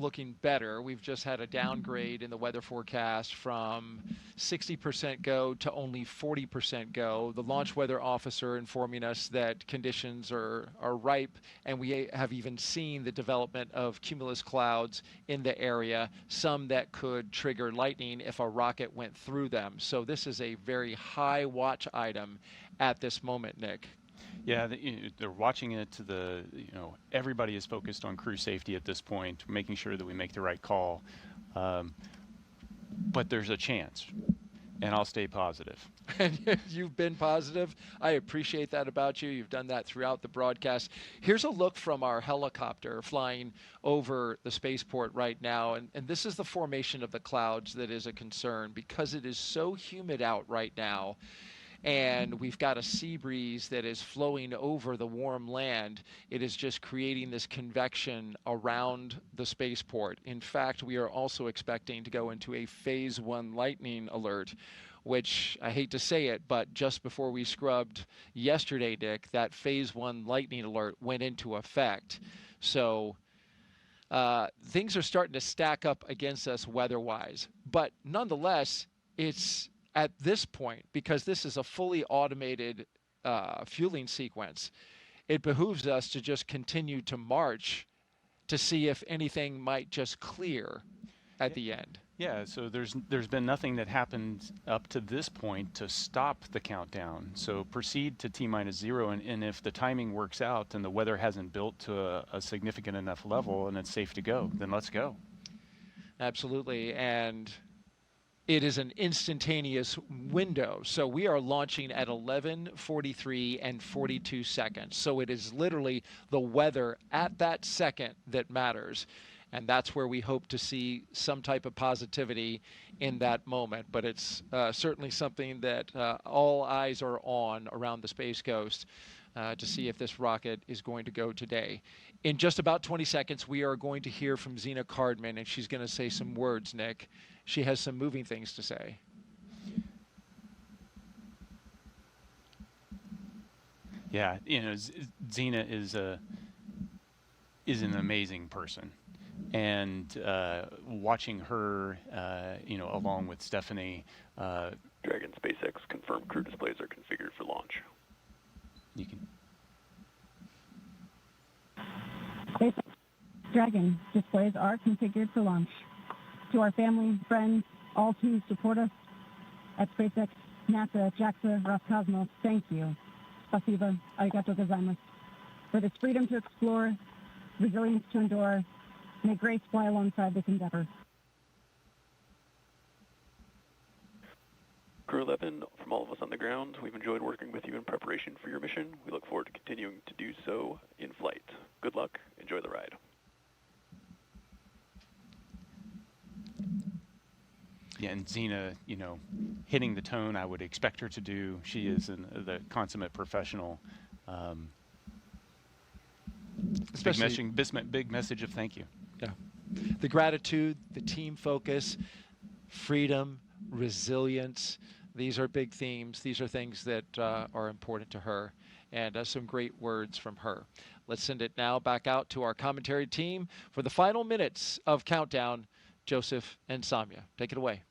looking better. We've just had a downgrade in the weather forecast from 60% go to only 40% go. The launch weather officer informing us that conditions are ripe, and we have even seen the development of cumulus clouds in the area, some that could trigger lightning if a rocket went through them. So this is a very high watch item at this moment, Nick. Yeah, they're watching it to the, everybody is focused on crew safety at this point, making sure that we make the right call. But there's a chance, and I'll stay positive. And you've been positive. I appreciate that about you. You've done that throughout the broadcast. Here's a look from our helicopter flying over the spaceport right now. And this is the formation of the clouds that is a concern because it is so humid out right now. And we've got a sea breeze that is flowing over the warm land. It is just creating this convection around the spaceport. In fact, we are also expecting to go into a phase 1 lightning alert, which I hate to say it, but just before we scrubbed yesterday, Dick, that phase 1 lightning alert went into effect. So things are starting to stack up against us weather-wise. But nonetheless, it's at this point, because this is a fully automated fueling sequence, it behooves us to just continue to march to see if anything might just clear at the end. Yeah, so there's been nothing that happened up to this point to stop the countdown. So proceed to T-0, and if the timing works out and the weather hasn't built to a significant enough level and it's safe to go, then let's go. Absolutely, and it is an instantaneous window. So we are launching at 11:43 and 42 seconds. So it is literally the weather at that second that matters. And that's where we hope to see some type of positivity in that moment. But it's certainly something that all eyes are on around the Space Coast to see if this rocket is going to go today. In just about 20 seconds, we are going to hear from Zena Cardman, and she's going to say some words, Nick. She has some moving things to say. Yeah, Zena is an amazing person, and watching her, along with Stephanie. Dragon SpaceX confirmed crew displays are configured for launch. You can. SpaceX Dragon displays are configured for launch. To our family, friends, all who support us at SpaceX, NASA, JAXA, Roscosmos, thank you. Spasiba, arigato gozaimasu. For this freedom to explore, resilience to endure, may grace fly alongside this endeavor. Crew 11, from all of us on the ground, we've enjoyed working with you in preparation for your mission. We look forward to continuing to do so in flight. Good luck. Enjoy the ride. Yeah, and Zena, hitting the tone I would expect her to do. She is the consummate professional. Big message of thank you. Yeah. The gratitude, the team focus, freedom, resilience. These are big themes. These are things that are important to her, and some great words from her. Let's send it now back out to our commentary team for the final minutes of Countdown. Joseph and Samya, take it away.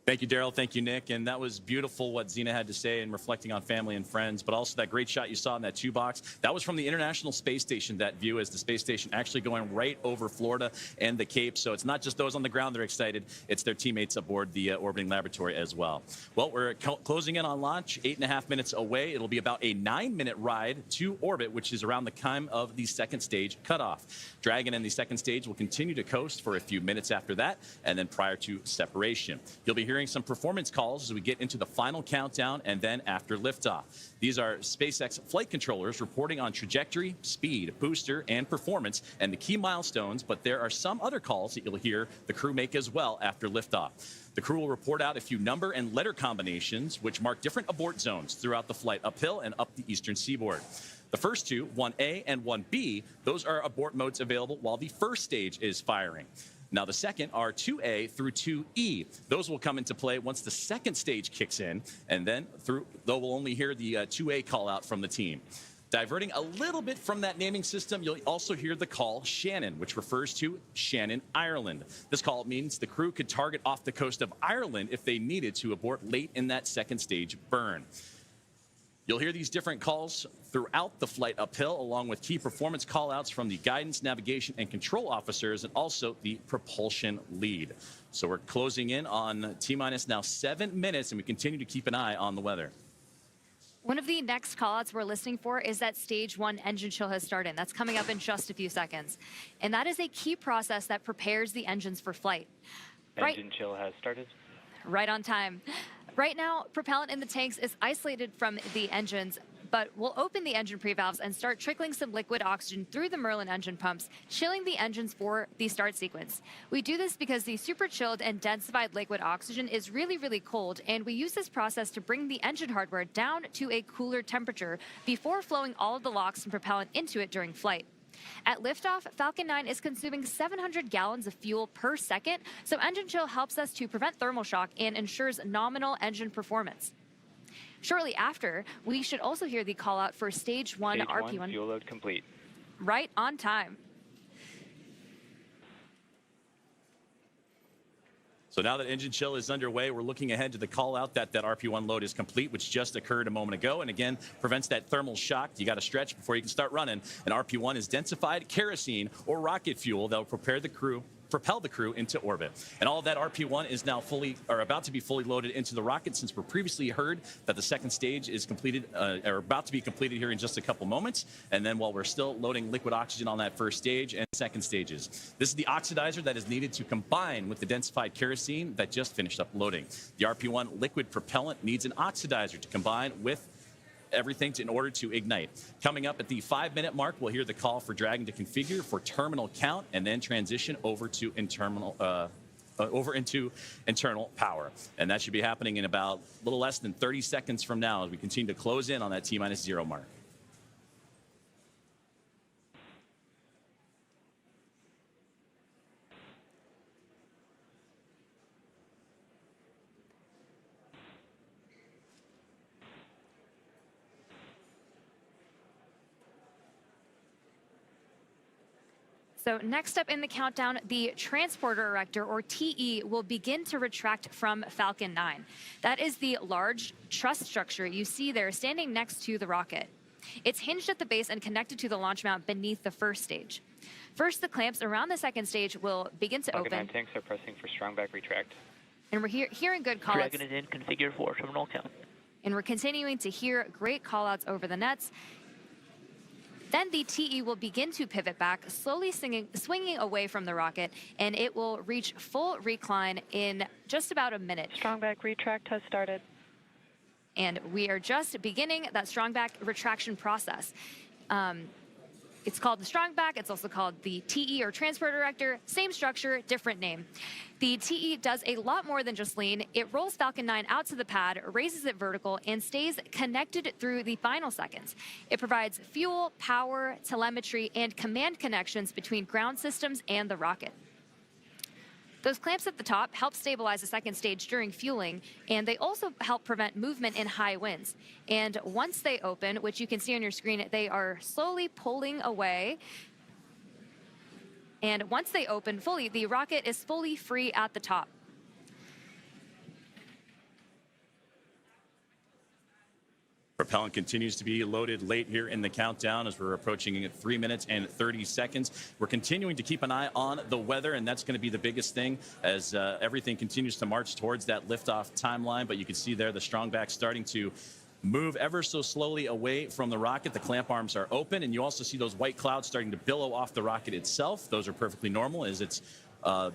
Thank you, Daryl. Thank you, Nick. And that was beautiful what Zena had to say and reflecting on family and friends, but also that great shot you saw in that 2 box. That was from the International Space Station, that view as the space station actually going right over Florida and the Cape. So it's not just those on the ground that are excited. It's their teammates aboard the orbiting laboratory as well. Well, we're closing in on launch, 8.5 minutes away. It'll be about a 9-minute ride to orbit, which is around the time of the second stage cutoff. Dragon and the second stage will continue to coast for a few minutes after that, and then prior to separation. You'll be hearing some performance calls as we get into the final countdown and then after liftoff. These are SpaceX flight controllers reporting on trajectory, speed, booster, and performance, and the key milestones, but there are some other calls that you'll hear the crew make as well after liftoff. The crew will report out a few number and letter combinations, which mark different abort zones throughout the flight uphill and up the eastern seaboard. The first two, 1A and 1B, those are abort modes available while the first stage is firing. Now, the second are 2A through 2E. Those will come into play once the second stage kicks in, and then they will only hear the 2A call out from the team. Diverting a little bit from that naming system, you'll also hear the call Shannon, which refers to Shannon, Ireland. This call means the crew could target off the coast of Ireland if they needed to abort late in that second stage burn. You'll hear these different calls throughout the flight uphill, along with key performance callouts from the guidance, navigation, and control officers, and also the propulsion lead. So we're closing in on T-minus now 7 minutes, and we continue to keep an eye on the weather. One of the next callouts we're listening for is that stage 1 engine chill has started. That's coming up in just a few seconds. And that is a key process that prepares the engines for flight. Engine chill has started. Right on time. Right now, propellant in the tanks is isolated from the engines, but we'll open the engine pre-valves and start trickling some liquid oxygen through the Merlin engine pumps, chilling the engines for the start sequence. We do this because the super chilled and densified liquid oxygen is really, really cold, and we use this process to bring the engine hardware down to a cooler temperature before flowing all of the LOX and propellant into it during flight. At liftoff, Falcon 9 is consuming 700 gallons of fuel per second, so engine chill helps us to prevent thermal shock and ensures nominal engine performance. Shortly after, we should also hear the call out for stage 1 RP1. Fuel load complete. Right on time. So now that engine chill is underway, we're looking ahead to the call out that RP1 load is complete, which just occurred a moment ago. And again, prevents that thermal shock. You got to stretch before you can start running. And RP1 is densified kerosene or rocket fuel that will propel the crew into orbit. And all of that RP1 is now about to be fully loaded into the rocket, since we're previously heard that the second stage is completed, or about to be completed here in just a couple moments. And then while we're still loading liquid oxygen on that first stage and second stages. This is the oxidizer that is needed to combine with the densified kerosene that just finished up loading. The RP1 liquid propellant needs an oxidizer to combine with everything in order to ignite. Coming up at the 5-minute mark, we'll hear the call for Dragon to configure for terminal count and then transition over to into internal power. And that should be happening in about a little less than 30 seconds from now as we continue to close in on that T-0 mark. So next up in the countdown, the transporter erector, or TE, will begin to retract from Falcon 9. That is the large truss structure you see there standing next to the rocket. It's hinged at the base and connected to the launch mount beneath the first stage. First, the clamps around the second stage will begin to Falcon open. 9 tanks are pressing for strong back retract. And we're hearing good callouts. Dragon is in, configure for terminal count. And we're continuing to hear great callouts over the nets. Then the TE will begin to pivot back, slowly swinging away from the rocket, and it will reach full recline in just about a minute. Strong back retract has started. And we are just beginning that strong back retraction process. It's called the strong back. It's also called the TE, or transporter erector. Same structure, different name. The TE does a lot more than just lean. It rolls Falcon 9 out to the pad, raises it vertical, and stays connected through the final seconds. It provides fuel, power, telemetry, and command connections between ground systems and the rocket. Those clamps at the top help stabilize the second stage during fueling, and they also help prevent movement in high winds. And once they open, which you can see on your screen, they are slowly pulling away. And once they open fully, the rocket is fully free at the top. Propellant continues to be loaded late here in the countdown as we're approaching 3 minutes and 30 seconds. We're continuing to keep an eye on the weather, and that's going to be the biggest thing as everything continues to march towards that liftoff timeline. But you can see there the strong back starting to move ever so slowly away from the rocket. The clamp arms are open, and you also see those white clouds starting to billow off the rocket itself. Those are perfectly normal as it's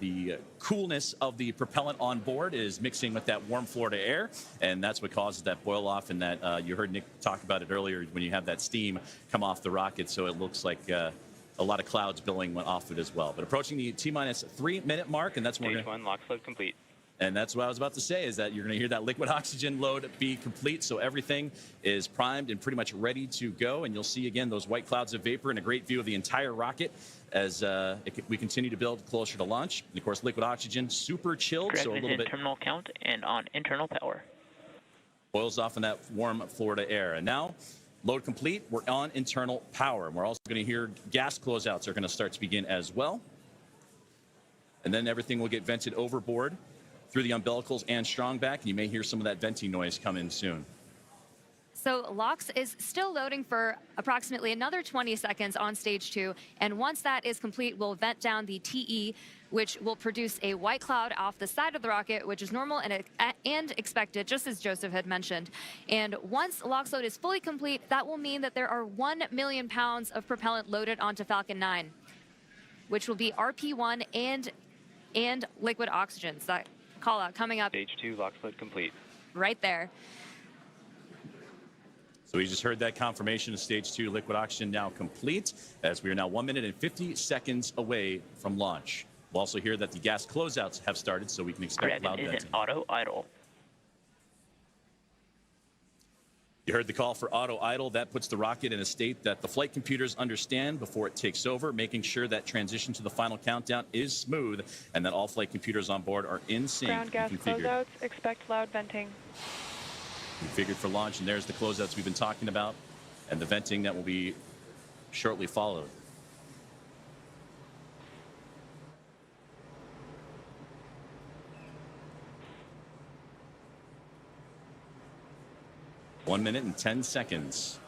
the coolness of the propellant on board is mixing with that warm Florida air, and that's what causes that boil off, and that you heard Nick talk about it earlier when you have that steam come off the rocket, so it looks like a lot of clouds billowing off it as well. But approaching the T-minus 3-minute mark, and that's when Stage 1 LOX load complete. And that's what I was about to say, is that you're going to hear that liquid oxygen load be complete. So everything is primed and pretty much ready to go. And you'll see, again, those white clouds of vapor and a great view of the entire rocket as we continue to build closer to launch. And, of course, liquid oxygen, super chilled. Dragon so a little is bit in terminal count and on internal power. boils off in that warm Florida air. And now Load complete. We're on internal power. And we're also going to hear gas closeouts are going to start to begin as well. And then everything will get vented overboard through the umbilicals and strong back. And you may hear some of that venting noise come in soon. So LOX is still loading for approximately another 20 seconds on stage 2. And once that is complete, we'll vent down the TE, which will produce a white cloud off the side of the rocket, which is normal and expected, just as Joseph had mentioned. And once LOX load is fully complete, that will mean that there are 1 million pounds of propellant loaded onto Falcon 9, which will be RP1 and liquid oxygen. So that call out coming up. Stage 2, LOX load complete. Right there. So we just heard that confirmation of stage 2 liquid oxygen now complete, as we are now 1 minute and 50 seconds away from launch. We'll also hear that the gas closeouts have started, so we can expect loud Dragon is venting. in auto idle. You heard the call for auto idle. That puts the rocket in a state that the flight computers understand before it takes over, making sure that transition to the final countdown is smooth and that all flight computers on board are in sync. Ground gas closeouts, expect loud venting. Configured for launch, and there's the closeouts we've been talking about and the venting that will be shortly followed. One minute and 10 seconds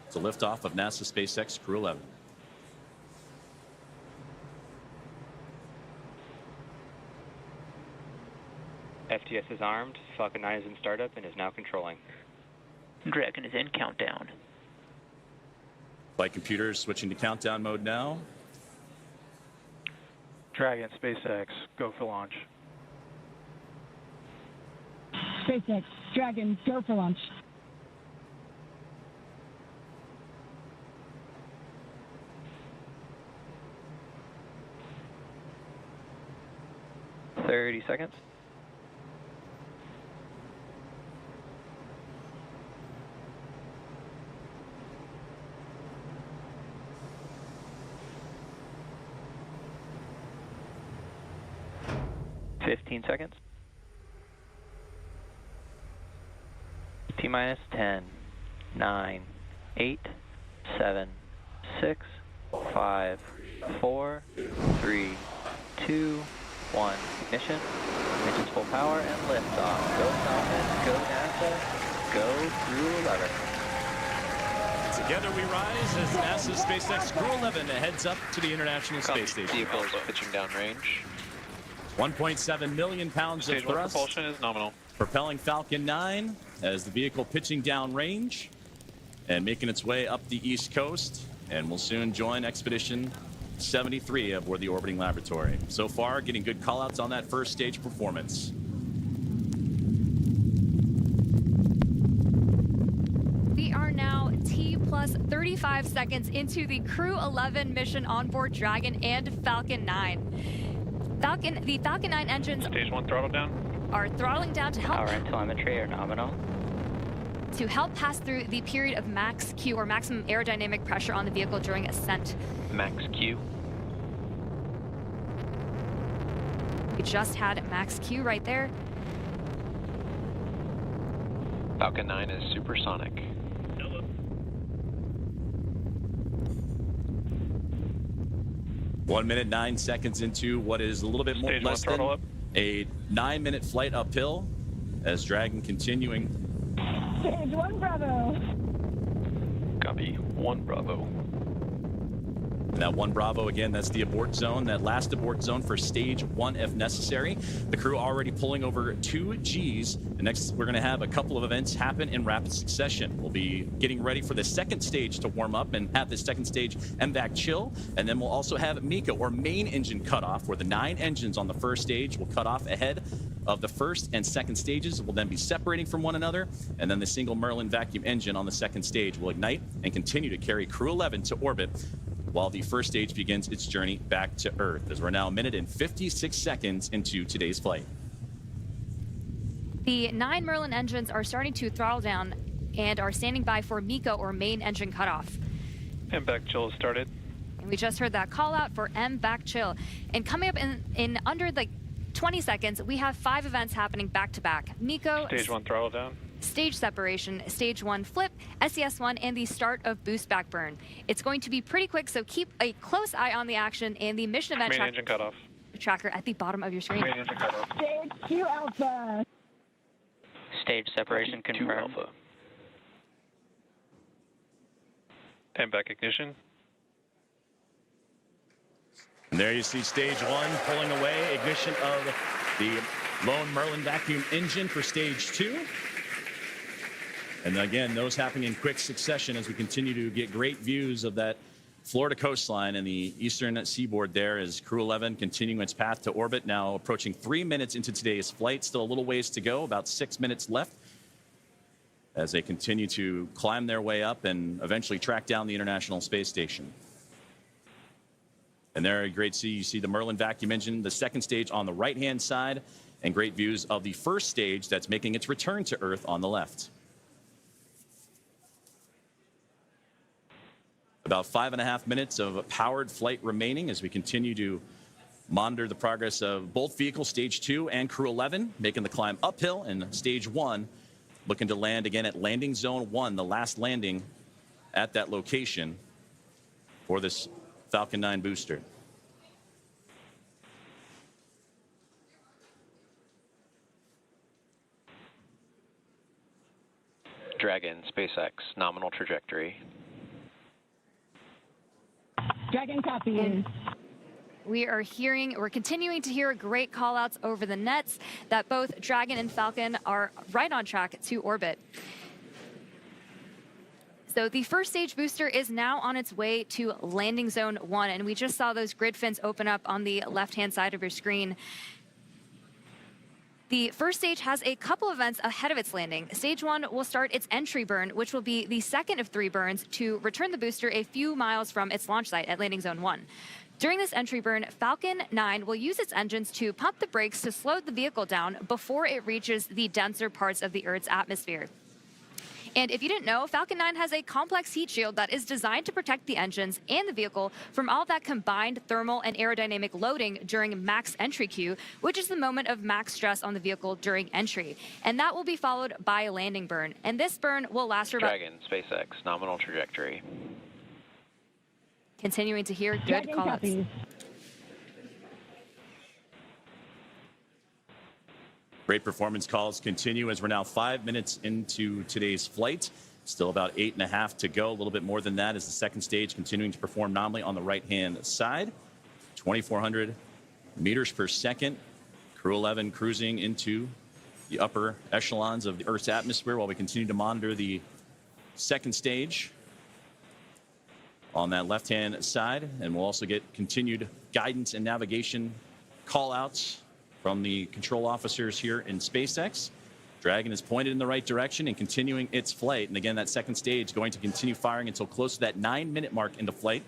to liftoff of NASA SpaceX Crew 11. FTS is armed. Falcon 9 is in startup and is now controlling. Dragon is in countdown. Flight computers switching to countdown mode now. Dragon, SpaceX, go for launch. SpaceX, Dragon, go for launch. .30 seconds. .15 seconds. T-minus 10, 9, 8, 7, 6, 5, 4, 3, 2, 1. Ignition. Ignition's full power and liftoff. Go Falcon, go NASA, go Crew 11. Together we rise as NASA's SpaceX Crew 11 heads up to the International Space Station. Vehicles pitching down range. 1.7 million pounds of Stage 1 thrust. propulsion is nominal. Propelling Falcon 9 as the vehicle pitching down range and making its way up the East Coast, and will soon join Expedition 73 aboard the orbiting laboratory. So far, getting good callouts on that first stage performance. We are now T plus 35 seconds into the Crew 11 mission on board Dragon and Falcon 9. The Falcon 9 engines Stage 1 throttle down. Are throttling down to help Power and telemetry are nominal. to help pass through the period of max Q, or maximum aerodynamic pressure on the vehicle during ascent. Max Q. We just had max Q right there. Falcon 9 is supersonic. 1 minute, 9 seconds into what is a little bit more less than a 9-minute flight uphill as Dragon continuing. Stage 1 Bravo. Copy. 1 Bravo. And that 1 Bravo, again, that's the abort zone, that last abort zone for stage 1 if necessary. The crew already pulling over 2 Gs. And next, we're going to have a couple of events happen in rapid succession. We'll be getting ready for the second stage to warm up and have the second stage MVAC chill. And then we'll also have MECO, or main engine cutoff, where the 9 engines on the first stage will cut off ahead of the first and second stages. Will then be separating from one another. And then the single Merlin vacuum engine on the second stage will ignite and continue to carry Crew 11 to orbit, while the first stage begins its journey back to Earth, as we're now 1 minute and 56 seconds into today's flight. The 9 Merlin engines are starting to throttle down and are standing by for MECO, or main engine cutoff. MVAC chill has started. And we just heard that call out for MVAC chill. And coming up in under like 20 seconds, we have 5 events happening back to back. MECO. Stage 1 throttle down. stage separation, stage 1 flip, SES1, and the start of boost back burn. It's going to be pretty quick, so keep a close eye on the action and the mission event Main engine cutoff. tracker at the bottom of your screen. Main engine cutoff. Stage 2 Alpha. Stage separation confirmed. Alpha. And back ignition. And there you see stage 1 pulling away, ignition of the lone Merlin vacuum engine for stage 2. And again, those happening in quick succession as we continue to get great views of that Florida coastline and the eastern seaboard there as Crew 11 continuing its path to orbit, now approaching 3 minutes into today's flight. Still a little ways to go, about 6 minutes left as they continue to climb their way up and eventually track down the International Space Station. And there, great you see the Merlin vacuum engine, the second stage on the right-hand side, and great views of the first stage that's making its return to Earth on the left. About 5.5 minutes of powered flight remaining as we continue to monitor the progress of both vehicles, stage 2 and Crew 11, making the climb uphill, and stage 1 looking to land again at landing zone 1, the last landing at that location for this Falcon 9 booster. Dragon, SpaceX, nominal trajectory. Dragon copies. We're continuing to hear great call-outs over the nets that both Dragon and Falcon are right on track to orbit. So the first stage booster is now on its way to landing zone 1, and we just saw those grid fins open up on the left-hand side of your screen. The first stage has a couple events ahead of its landing. Stage 1 will start its entry burn, which will be the second of 3 burns to return the booster a few miles from its launch site at landing zone 1. During this entry burn, Falcon 9 will use its engines to pump the brakes to slow the vehicle down before it reaches the denser parts of the Earth's atmosphere. And if you didn't know, Falcon 9 has a complex heat shield that is designed to protect the engines and the vehicle from all that combined thermal and aerodynamic loading during max entry Q, which is the moment of max stress on the vehicle during entry. And that will be followed by a landing burn. And this burn will last for about... Dragon, SpaceX, nominal trajectory. Continuing to hear good call-outs. Great performance calls continue as we're now 5 minutes into today's flight. Still about 8.5 to go, a little bit more than that as the second stage continuing to perform nominally on the right-hand side. 2,400 meters per second. Crew 11 cruising into the upper echelons of the Earth's atmosphere while we continue to monitor the second stage on that left-hand side. And we'll also get continued guidance and navigation call-outs from the control officers here in SpaceX. Dragon is pointed in the right direction and continuing its flight. And again, that second stage going to continue firing until close to that 9-minute mark into flight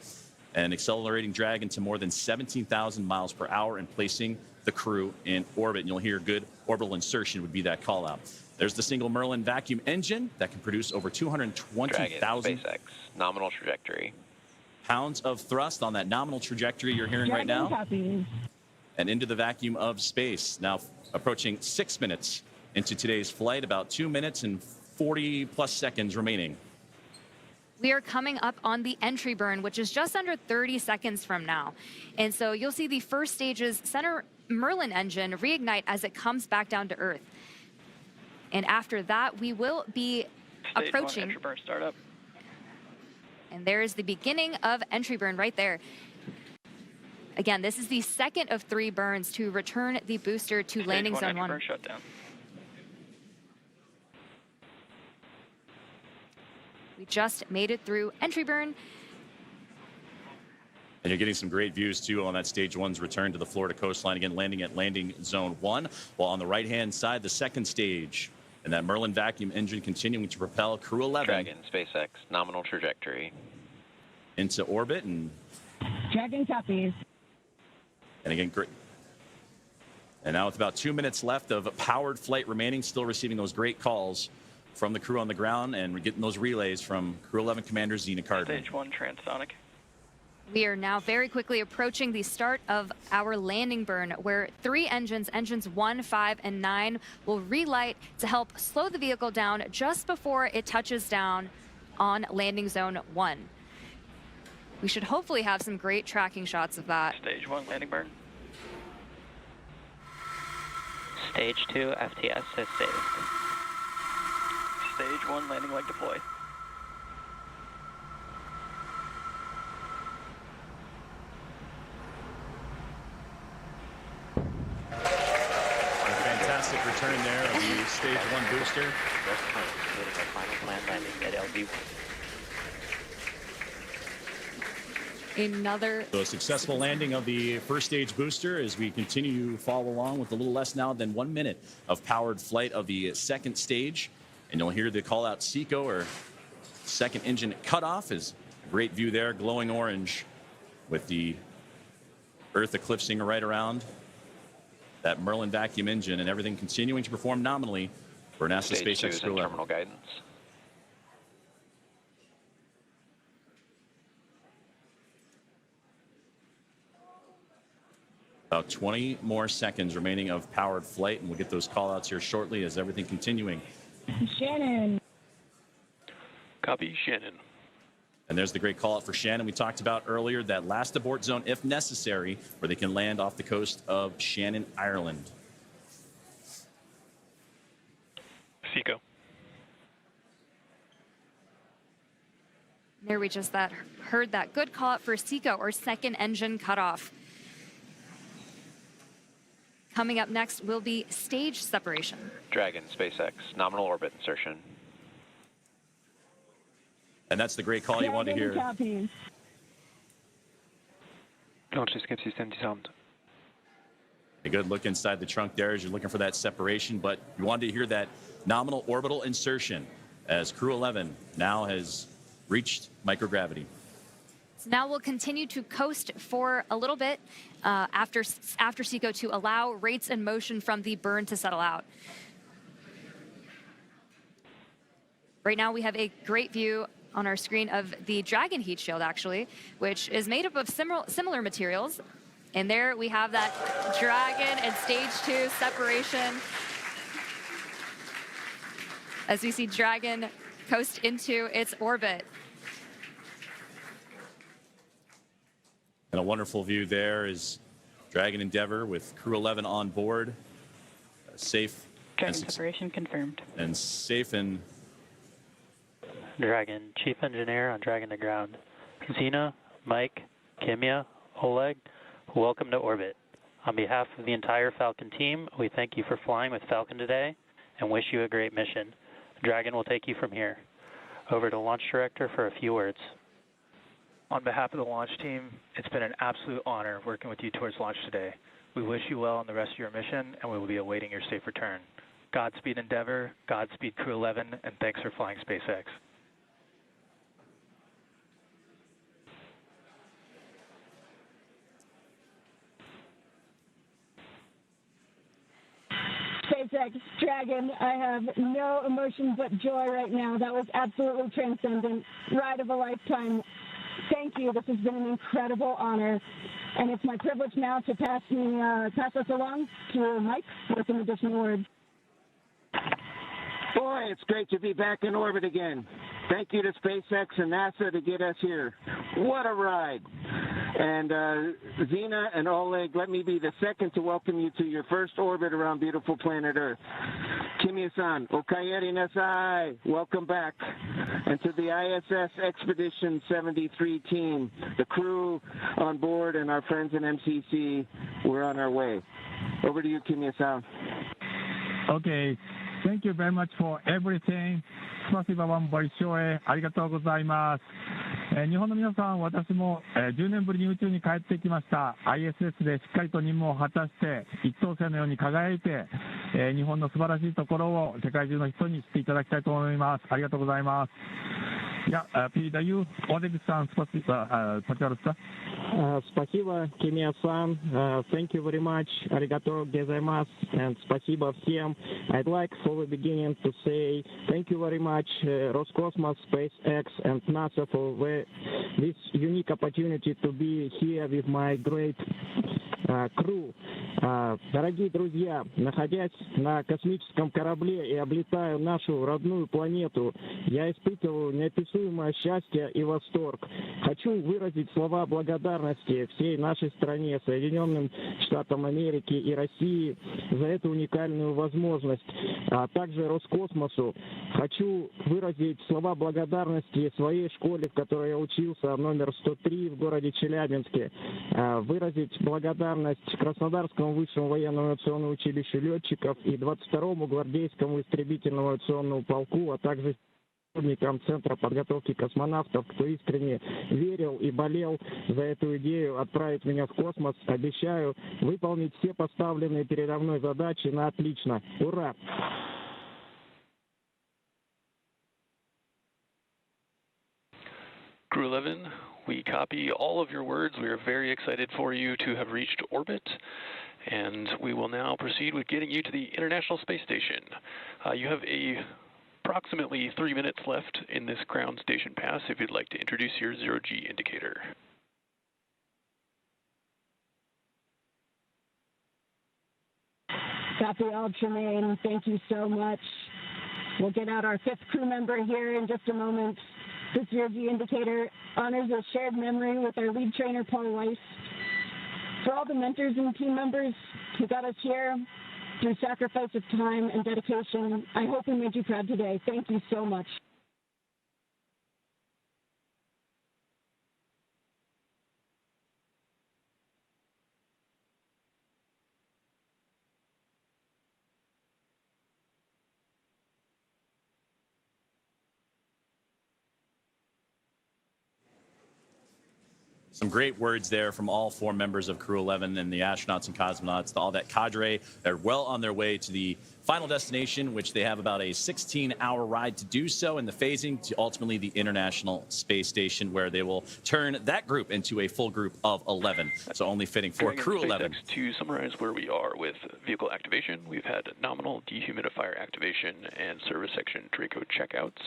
and accelerating Dragon to more than 17,000 miles per hour and placing the crew in orbit. And you'll hear good orbital insertion would be that call out. There's the single Merlin vacuum engine that can produce over 220,000 SpaceX, nominal trajectory. pounds of thrust on that nominal trajectory you're hearing right now. Copies. And into the vacuum of space. Now approaching 6 minutes into today's flight, about 2 minutes and 40 plus seconds remaining. We are coming up on the entry burn, which is just under 30 seconds from now. And so you'll see the first stage's center Merlin engine reignite as it comes back down to Earth. And after that, we will be approaching. Entry burn startup. And there is the beginning of entry burn right there. Again, this is the second of 3 burns to return the booster to landing zone 1. Burn shutdown. We just made it through entry burn. And you're getting some great views too on that stage 1's return to the Florida coastline, again landing at landing zone 1, while on the right hand side the second stage and that Merlin vacuum engine continuing to propel Crew 11 Dragon, SpaceX, nominal trajectory into orbit. And Dragon copies. And again, great. And now with about 2 minutes left of powered flight remaining, still receiving those great calls from the crew on the ground, and we're getting those relays from Crew 11 Commander Zena Cardinal. Stage 1 transonic. We are now very quickly approaching the start of our landing burn, where 3 engines, engines 1, 5, and 9, will relight to help slow the vehicle down just before it touches down on landing zone 1. We should hopefully have some great tracking shots of that. Stage 1 landing burn. Stage 2 FTS is saved. Stage 1 landing leg deploy. Fantastic return there of the stage 1 booster. Just completing our final planned landing at LV1. Another So a successful landing of the first stage booster as we continue to follow along with a little less now than 1 minute of powered flight of the second stage. And you'll hear the call out SECO, or second engine cutoff. Is a great view there, glowing orange with the Earth eclipsing right around that Merlin vacuum engine, and everything continuing to perform nominally for NASA Stage 2 SpaceX is Crew in 11. terminal guidance. About 20 more seconds remaining of powered flight, and we'll get those call outs here shortly as everything continuing. Shannon. Copy, Shannon. And there's the great call out for Shannon we talked about earlier, that last abort zone if necessary, where they can land off the coast of Shannon, Ireland. SECO. There we just heard that good call out for SECO, or second engine cutoff. Coming up next will be stage separation. Dragon, SpaceX, nominal orbit insertion. And that's the great call you want to hear. A good look inside the trunk there as you're looking for that separation, but you wanted to hear that nominal orbital insertion as Crew 11 now has reached microgravity. So now we'll continue to coast for a little bit after SECO to allow rates and motion from the burn to settle out. Right now we have a great view on our screen of the Dragon heat shield, actually, which is made up of similar materials. And there we have that Dragon and stage 2 separation as we see Dragon coast into its orbit. And a wonderful view there is Dragon Endeavour with Crew 11 on board, safe. Dragon separation confirmed. And safe and... Dragon, Chief Engineer on Dragon to ground. Zena, Mike, Kimiya, Oleg, welcome to orbit. On behalf of the entire Falcon team, we thank you for flying with Falcon today and wish you a great mission. Dragon will take you from here. Over to Launch Director for a few words. On behalf of the launch team, it's been an absolute honor working with you towards launch today. We wish you well on the rest of your mission, and we will be awaiting your safe return. Godspeed Endeavour, Godspeed Crew 11, and thanks for flying SpaceX. SpaceX, Dragon, I have no emotion but joy right now. That was absolutely transcendent. Ride of a lifetime. Thank you. This has been an incredible honor. And it's my privilege now to pass us along to Mike with some additional words. Boy, it's great to be back in orbit again. Thank you to SpaceX and NASA to get us here. What a ride. And Zena and Oleg, let me be the second to welcome you to your first orbit around beautiful planet Earth. Kimiya-san, Okayeri Nasai, welcome back. And to the ISS Expedition 73 team, the crew on board and our friends in MCC, we're on our way. Over to you, Kimiya-san. Okay. Thank you very much for everything. スパシバワンボイショーへありがとうございます。日本の皆さん、私も10年ぶりに宇宙に帰ってきました。ISS でしっかりと任務を果たして一等星のように輝いて、日本の素晴らしいところを世界中の人に知っていただきたいと思います。ありがとうございます。Я передаю Олег-сан, пожалуйста. Спасибо, Kimiya-san. Thank you very much. Arigato gozaimasu. And спасибо всем. I'd like for the beginning to say thank you very much, Roscosmos, SpaceX, and NASA for this unique opportunity to be here with my great crew. Дорогие друзья, находясь на космическом корабле и облетая нашу родную планету, я испытываю неописуемое счастье и восторг. Хочу выразить слова благодарности всей нашей стране, Соединенным Штатам Америки и России за эту уникальную возможность, а также Роскосмосу. Хочу выразить слова благодарности своей школе, в которой я учился, номер 103 в городе Челябинске, выразить благодарность Краснодарскому высшему военному авиационному училищу летчиков и 22-му гвардейскому истребительному авиационному полку, а также сотрудникам Центра подготовки космонавтов, кто искренне верил и болел за эту идею отправить меня в космос. Обещаю выполнить все поставленные передо мной задачи на отлично. Ура! Crew 11, we copy all of your words. We are very excited for you to have reached orbit, and we will now proceed with getting you to the International Space Station. You have approximately 3 minutes left in this ground station pass if you'd like to introduce your zero-G indicator. Copy all, Tremaine. Thank you so much. We'll get out our 5th crew member here in just a moment. This zero-G indicator honors a shared memory with our lead trainer, Paul Weiss. For all the mentors and team members who got us here through sacrifice of time and dedication, I hope we made you proud today. Thank you so much. Some great words there from all 4 members of Crew 11 and the astronauts and cosmonauts, all that cadre. They're well on their way to the final destination, which they have about a 16-hour ride to do so, in the phasing to ultimately the International Space Station, where they will turn that group into a full group of 11. So only fitting for Crew 11. To summarize where we are with vehicle activation, we've had nominal dehumidifier activation and service section Draco checkouts.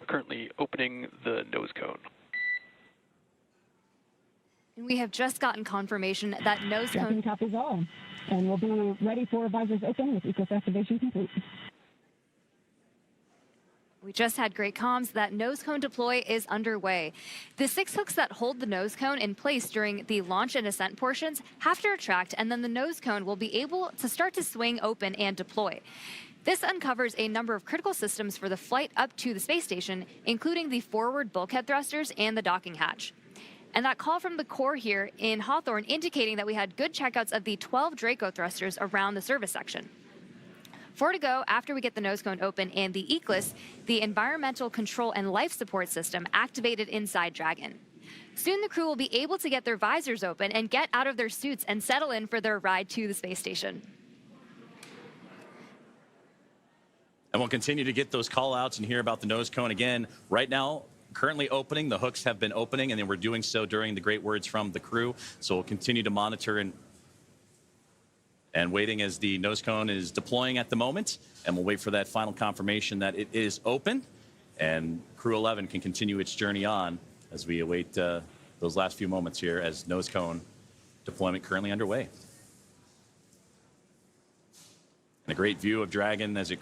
We're currently opening the nose cone. We have just gotten confirmation that nose cone copies all, and we'll be ready for visors open with ECOS activation complete. We just had great comms that nose cone deploy is underway. The 6 hooks that hold the nose cone in place during the launch and ascent portions have to retract, and then the nose cone will be able to start to swing open and deploy. This uncovers a number of critical systems for the flight up to the space station, including the forward bulkhead thrusters and the docking hatch. And that call from the core here in Hawthorne indicating that we had good checkouts of the 12 Draco thrusters around the service section. 4 to go after we get the nose cone open and the ECLIS, the Environmental Control and Life Support System, activated inside Dragon. Soon the crew will be able to get their visors open and get out of their suits and settle in for their ride to the space station. And we'll continue to get those call outs and hear about the nose cone again. Right now, currently opening. The hooks have been opening, and they were doing so during the great words from the crew. So we'll continue to monitor and waiting as the nose cone is deploying at the moment. And we'll wait for that final confirmation that it is open. And Crew 11 can continue its journey on as we await those last few moments here as nose cone deployment currently underway. And a great view of Dragon as it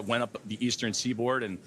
went up the eastern seaboard and